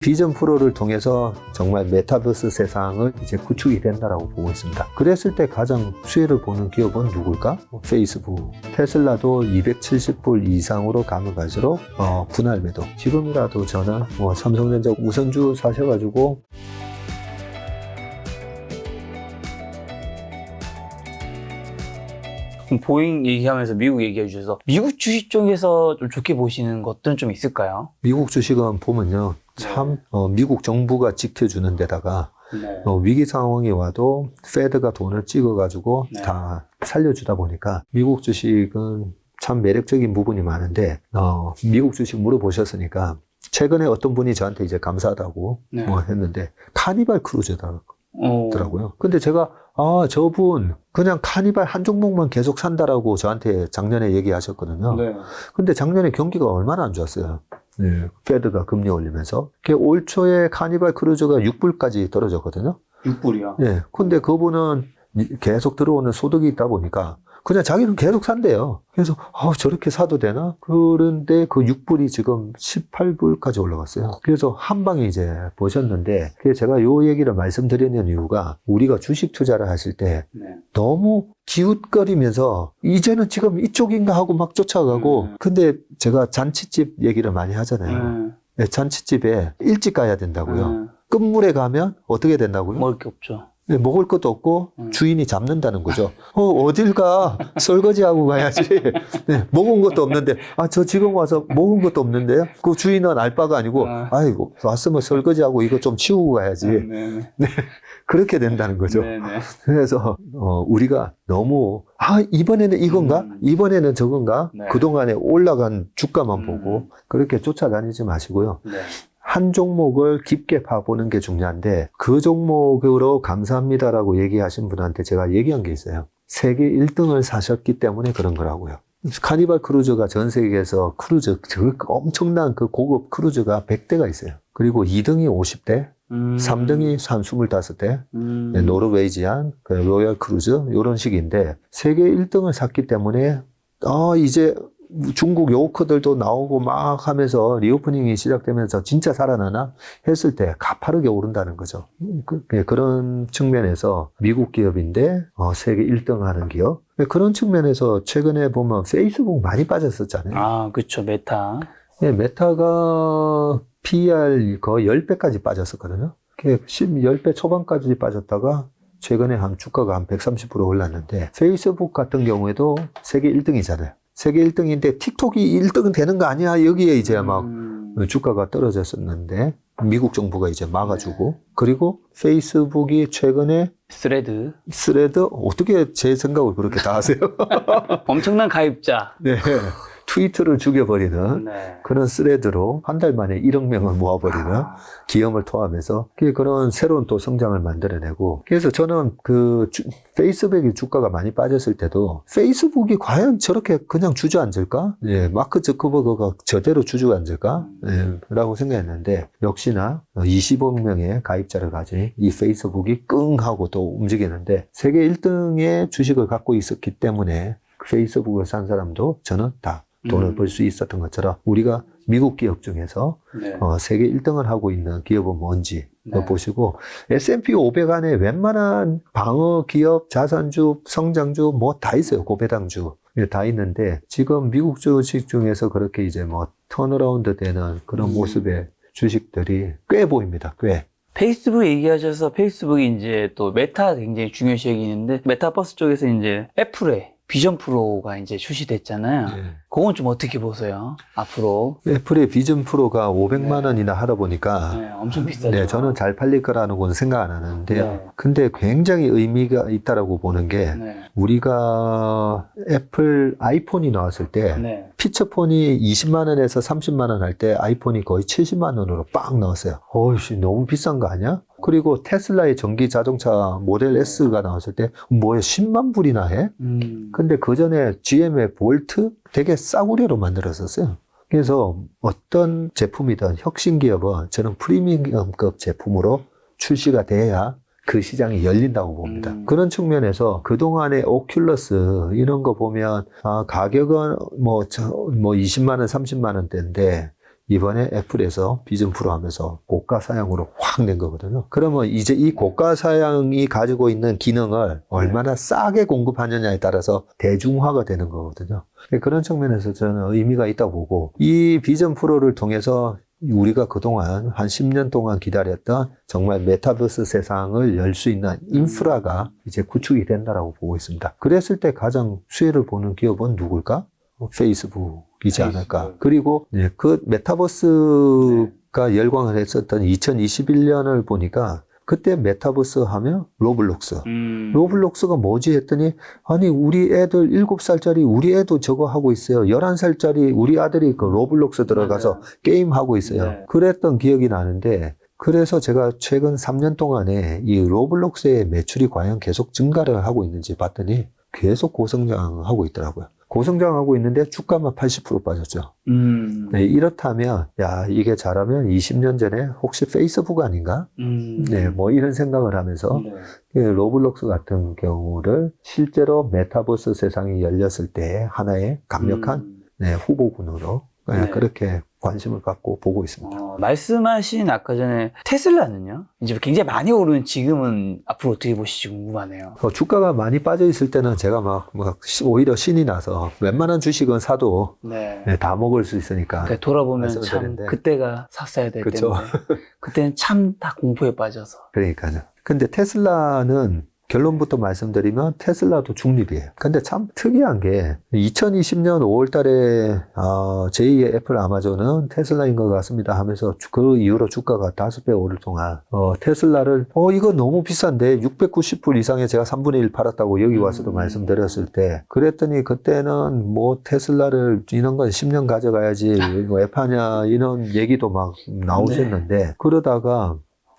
비전 프로를 통해서 정말 메타버스 세상을 이제 구축이 된다라고 보고 있습니다. 그랬을 때 가장 수혜를 보는 기업은 누굴까? 페이스북. 테슬라도 270불 이상으로 가면 갈수록 분할 매도. 지금이라도 저는 삼성전자 우선주 사셔가지고 보잉 얘기하면서 미국 얘기해 주셔서 미국 주식 쪽에서 좀 좋게 보시는 것들은 좀 있을까요? 미국 주식은 보면요. 참 미국 정부가 지켜주는 데다가 위기 상황이 와도 페드가 돈을 찍어가지고 다 살려주다 보니까 미국 주식은 참 매력적인 부분이 많은데 미국 주식 물어보셨으니까 최근에 어떤 분이 저한테 이제 감사하다고 했는데 카니발 크루즈더라고요. 근데 제가 저분 그냥 카니발 한 종목만 계속 산다라고 저한테 작년에 얘기하셨거든요. 근데 작년에 경기가 얼마나 안 좋았어요. 페드가 금리 올리면서. 올 초에 카니발 크루즈가 6불까지 떨어졌거든요. 6불이요? 네. 근데 그분은 계속 들어오는 소득이 있다 보니까 그냥 자기는 계속 산대요. 그래서 저렇게 사도 되나? 그런데 그 6불이 지금 18불까지 올라갔어요. 그래서 한 방에 이제 보셨는데 제가 요 얘기를 말씀드리는 이유가 우리가 주식 투자를 하실 때 너무 기웃거리면서 이제는 지금 이쪽인가 하고 막 쫓아가고 근데 제가 잔치집 얘기를 많이 하잖아요. 네, 잔치집에 일찍 가야 된다고요. 끝물에 가면 어떻게 된다고요? 먹을 게 없죠. 네, 먹을 것도 없고 주인이 잡는다는 거죠. 어딜 가? 설거지하고 가야지. 네, 먹은 것도 없는데 저 지금 와서 먹은 것도 없는데요. 그 주인은 알 바가 아니고 아이고 왔으면 설거지하고 이거 좀 치우고 가야지. 네, 그렇게 된다는 거죠. 그래서 우리가 너무 이번에는 이건가? 이번에는 저건가? 그동안에 올라간 주가만 보고 그렇게 쫓아다니지 마시고요. 한 종목을 깊게 파보는 게 중요한데 그 종목으로 감사합니다라고 얘기하신 분한테 제가 얘기한 게 있어요. 세계 1등을 사셨기 때문에 그런 거라고요. 카니발 크루즈가 전 세계에서 크루즈, 엄청난 그 고급 크루즈가 100대가 있어요. 그리고 2등이 50대, 3등이 한 25대, 노르웨이지안, 로열 크루즈 이런 식인데 세계 1등을 샀기 때문에 이제 중국 요커들도 나오고 막 하면서 리오프닝이 시작되면서 진짜 살아나나 했을 때 가파르게 오른다는 거죠. 그런 측면에서 미국 기업인데 세계 1등 하는 기업. 그런 측면에서 최근에 보면 페이스북 많이 빠졌었잖아요. 그렇죠. 메타. 네, 메타가 PER 거의 10배까지 빠졌었거든요. 10배 초반까지 빠졌다가 최근에 주가가 한 130% 올랐는데 페이스북 같은 경우에도 세계 1등이잖아요. 세계 1등인데 틱톡이 1등은 되는 거 아니야? 여기에 이제 막 주가가 떨어졌었는데 미국 정부가 이제 막아주고 그리고 페이스북이 최근에 스레드 어떻게 제 생각을 그렇게 다 하세요? 엄청난 가입자. 네. 트위터를 죽여버리는 그런 스레드로 한 달 만에 1억 명을 모아버리는 기염을 토하면서 그런 새로운 또 성장을 만들어내고 그래서 저는 페이스북의 주가가 많이 빠졌을 때도 페이스북이 과연 저렇게 그냥 주저앉을까? 마크 저커버그가 저대로 주저앉을까? 라고 생각했는데 역시나 25억 명의 가입자를 가진 이 페이스북이 끙 하고 또 움직이는데 세계 1등의 주식을 갖고 있었기 때문에 페이스북을 산 사람도 저는 다 돈을 벌 수 있었던 것처럼 우리가 미국 기업 중에서 세계 1등을 하고 있는 기업은 뭔지 보시고 S&P 500 안에 웬만한 방어 기업, 자산주, 성장주 다 있어요. 고배당주 다 있는데 지금 미국 주식 중에서 그렇게 이제 턴어라운드 되는 그런 모습의 주식들이 꽤 보입니다. 꽤. 페이스북 얘기하셔서 페이스북이 이제 또 메타 굉장히 중요시 여기는데 메타버스 쪽에서 이제 애플의 비전 프로가 이제 출시됐잖아요. 그건 좀 어떻게 보세요? 앞으로. 애플의 비전 프로가 500만 원이나 하다 보니까 엄청 비싸죠. 저는 잘 팔릴 거라는 건 생각 안 하는데요. 근데 굉장히 의미가 있다라고 보는 게 우리가 애플 아이폰이 나왔을 때 피처폰이 20만 원에서 30만 원 할 때 아이폰이 거의 70만 원으로 빵 나왔어요. 너무 비싼 거 아니야? 그리고 테슬라의 전기 자동차 모델 S가 나왔을 때 뭐에 10만 불이나 해? 근데 그 전에 GM의 볼트 되게 싸구려로 만들었었어요. 그래서 어떤 제품이든 혁신 기업은 저는 프리미엄급 제품으로 출시가 돼야 그 시장이 열린다고 봅니다. 그런 측면에서 그동안의 오큘러스 이런 거 보면 가격은 20만 원, 30만 원대인데 이번에 애플에서 비전 프로 하면서 고가 사양으로 확 낸 거거든요. 그러면 이제 이 고가 사양이 가지고 있는 기능을 얼마나 싸게 공급하느냐에 따라서 대중화가 되는 거거든요. 그런 측면에서 저는 의미가 있다고 보고, 이 비전 프로를 통해서 우리가 그동안 한 10년 동안 기다렸던 정말 메타버스 세상을 열 수 있는 인프라가 이제 구축이 된다라고 보고 있습니다. 그랬을 때 가장 수혜를 보는 기업은 누굴까? 페이스북이지 않을까. 그리고 그 메타버스가 열광을 했었던 2021년을 보니까 그때 메타버스 하면 로블록스. 로블록스가 뭐지 했더니, 아니, 우리 애들 7살짜리 우리 애도 저거 하고 있어요. 11살짜리 우리 아들이 그 로블록스 들어가서 맞아요. 게임 하고 있어요. 네. 그랬던 기억이 나는데, 그래서 제가 최근 3년 동안에 이 로블록스의 매출이 과연 계속 증가를 하고 있는지 봤더니 계속 고성장하고 있더라고요. 고성장하고 있는데 주가만 80% 빠졌죠. 네, 이렇다면, 야, 이게 잘하면 20년 전에 혹시 페이스북 아닌가? 네, 뭐 이런 생각을 하면서 로블록스 같은 경우를 실제로 메타버스 세상이 열렸을 때 하나의 강력한 네, 후보군으로 네. 그렇게 관심을 갖고 보고 있습니다. 말씀하신 아까 전에 테슬라는요? 이제 굉장히 많이 오르는 지금은 앞으로 어떻게 보실지 궁금하네요. 주가가 많이 빠져 있을 때는 제가 막 오히려 신이 나서 웬만한 주식은 사도 네. 네, 다 먹을 수 있으니까. 그러니까 돌아보면 말씀을 참 드렸는데. 그때가 샀어야 될 그쵸. 텐데 그때는 참 다 공포에 빠져서. 그러니까요. 근데 테슬라는 결론부터 말씀드리면 테슬라도 중립이에요. 근데 참 특이한 게 2020년 5월 달에 제2의 애플 아마존은 테슬라인 것 같습니다 하면서 그 이후로 주가가 5배 오를 동안 테슬라를 이거 너무 비싼데 690불 이상에 제가 3분의 1 팔았다고 여기 와서도 말씀드렸을 때 그랬더니 그때는 뭐 테슬라를 이런 건 10년 가져가야지 왜 파냐 이런 얘기도 막 나오셨는데 그러다가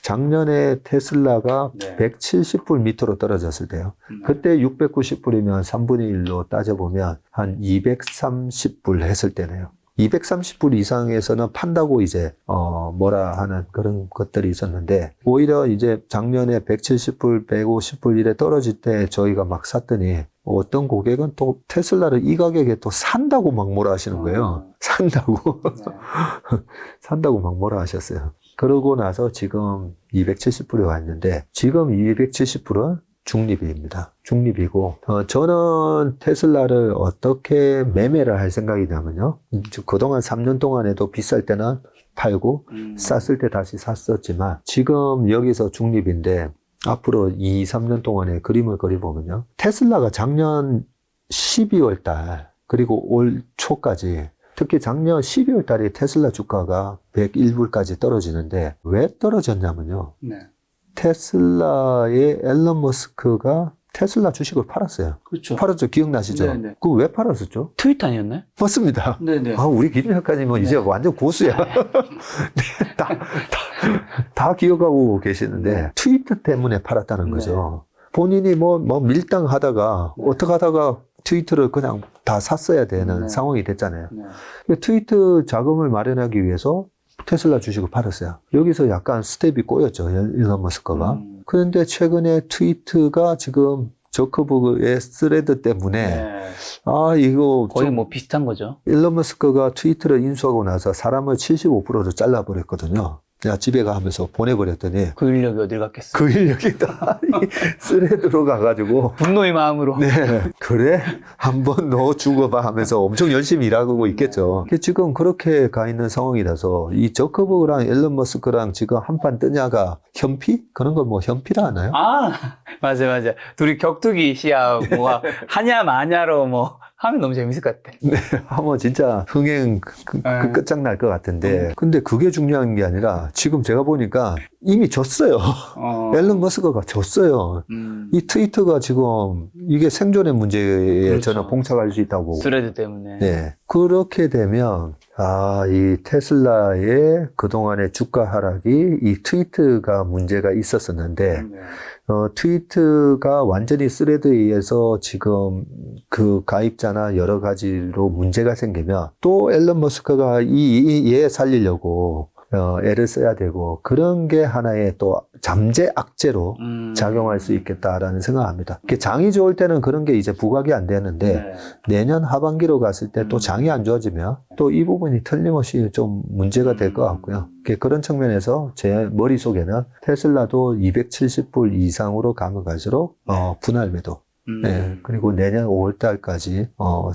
작년에 테슬라가 네. 170불 밑으로 떨어졌을 때요. 그때 690불이면 3분의 1로 따져보면 한 230불 했을 때네요. 230불 이상에서는 판다고 이제 뭐라 하는 그런 것들이 있었는데 오히려 이제 작년에 170불, 150불 이래 떨어질 때 저희가 막 샀더니 어떤 고객은 또 테슬라를 이 가격에 또 산다고 막 뭐라 하시는 거예요. 산다고. 산다고 막 뭐라 하셨어요. 그러고 나서 지금 270불에 왔는데 지금 270불은 중립입니다. 중립이고 저는 테슬라를 어떻게 매매를 할 생각이냐면요. 그동안 3년 동안에도 비쌀 때는 팔고 쌌을 때 다시 샀었지만 지금 여기서 중립인데 앞으로 2, 3년 동안의 그림을 그려보면요. 테슬라가 작년 12월 달 그리고 올 초까지 특히 작년 12월 달에 테슬라 주가가 101불까지 떨어지는데 왜 떨어졌냐면요. 네. 테슬라의 앨런 머스크가 테슬라 주식을 팔았어요. 그렇죠. 팔았죠. 기억나시죠? 네네. 그거 왜 팔았었죠? 트위터 아니었나요? 맞습니다. 네네. 우리 김 작가님은 이제 완전 고수야. 네, 다 기억하고 계시는데 트위터 때문에 팔았다는 거죠. 본인이 뭐 밀당하다가 어떻게 하다가 트위터를 그냥 다 샀어야 되는 상황이 됐잖아요. 트위터 자금을 마련하기 위해서 테슬라 주식을 팔았어요. 여기서 약간 스텝이 꼬였죠. 일론 머스크가. 그런데 최근에 트위터가 지금 저커버그의 스레드 때문에 이거 거의 뭐 비슷한 거죠. 일론 머스크가 트위터를 인수하고 나서 사람을 75%로 잘라버렸거든요. 야, 집에 가 하면서 보내버렸더니 그 인력이 어딜 갔겠어요. 그 인력이 다 스레드로 가가지고 분노의 마음으로. 네, 그래? 한번 너 죽어봐 하면서 엄청 열심히 일하고 있겠죠. 지금 그렇게 가 있는 상황이라서 이 저커버그랑 일론 머스크랑 지금 한판 뜨냐가 현피? 그런 걸 뭐 현피라 하나요? 맞아. 둘이 격투기 시합, 뭐, 하냐, 마냐로 뭐, 하면 너무 재밌을 것 같아. 네, 하면 진짜 흥행 끝장날 것 같은데. 근데 그게 중요한 게 아니라 지금 제가 보니까 이미 졌어요. 앨런 머스크가 졌어요. 이 트위터가 지금 이게 생존의 문제에 그렇죠. 저는 봉착할 수 있다고 보고. 스레드 때문에. 네. 그렇게 되면, 이 테슬라의 그동안의 주가 하락이 이 트위터가 문제가 있었었는데, 트위터가 완전히 스레드에 의해서 지금 그 가입자나 여러 가지로 문제가 생기면 또 앨런 머스크가 얘 살리려고 애를 써야 되고 그런 게 하나의 또 잠재 악재로 작용할 수 있겠다라는 생각합니다. 장이 좋을 때는 그런 게 이제 부각이 안 되는데 네. 내년 하반기로 갔을 때 또 장이 안 좋아지면 또 이 부분이 틀림없이 좀 문제가 될 것 같고요. 그런 측면에서 제 머릿속에는 테슬라도 270불 이상으로 가면 갈수록 분할 매도. 네, 그리고 내년 5월 달까지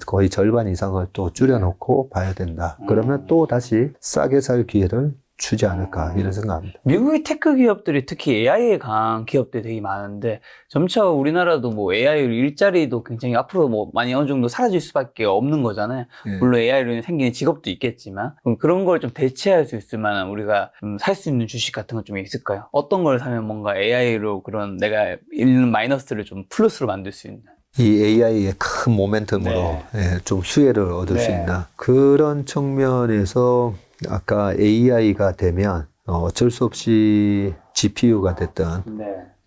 거의 절반 이상을 또 줄여놓고 봐야 된다. 그러면 또 다시 싸게 살 기회를 주지 않을까 이런 생각합니다. 미국의 테크 기업들이 특히 AI에 강한 기업들이 되게 많은데 점차 우리나라도 뭐 AI 일자리도 굉장히 앞으로 뭐 많이 어느 정도 사라질 수밖에 없는 거잖아요. 예. 물론 AI로 생기는 직업도 있겠지만 그럼 그런 걸 좀 대체할 수 있을 만한 우리가 살 수 있는 주식 같은 건 좀 있을까요? 어떤 걸 사면 뭔가 AI로 그런 내가 잃는 마이너스를 좀 플러스로 만들 수 있는 이 AI의 큰 모멘텀으로 네. 좀 수혜를 얻을 수 네. 있는 그런 측면에서 아까 AI가 되면 어쩔 수 없이 GPU가 됐던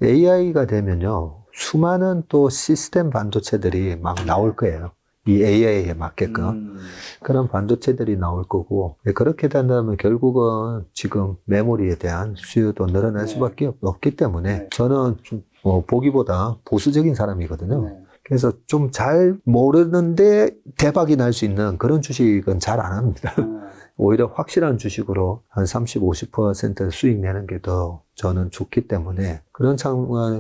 AI가 되면요 수많은 또 시스템 반도체들이 막 나올 거예요. 이 AI에 맞게끔 그런 반도체들이 나올 거고 그렇게 된다면 결국은 지금 메모리에 대한 수요도 늘어날 수밖에 없기 때문에 저는 좀 보기보다 보수적인 사람이거든요. 그래서 좀 잘 모르는데 대박이 날 수 있는 그런 주식은 잘 안 합니다. 오히려 확실한 주식으로 한 30, 50% 수익 내는 게 더 저는 좋기 때문에 그런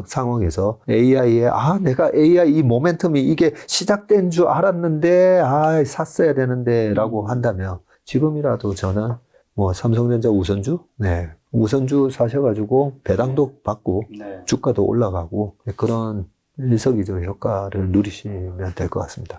상황에서 AI에 내가 AI 이 모멘텀이 이게 시작된 줄 알았는데 샀어야 되는데 라고 한다면 지금이라도 저는 뭐 삼성전자 우선주 사셔가지고 배당도 받고 주가도 올라가고 그런 일석이조 효과를 누리시면 될 것 같습니다.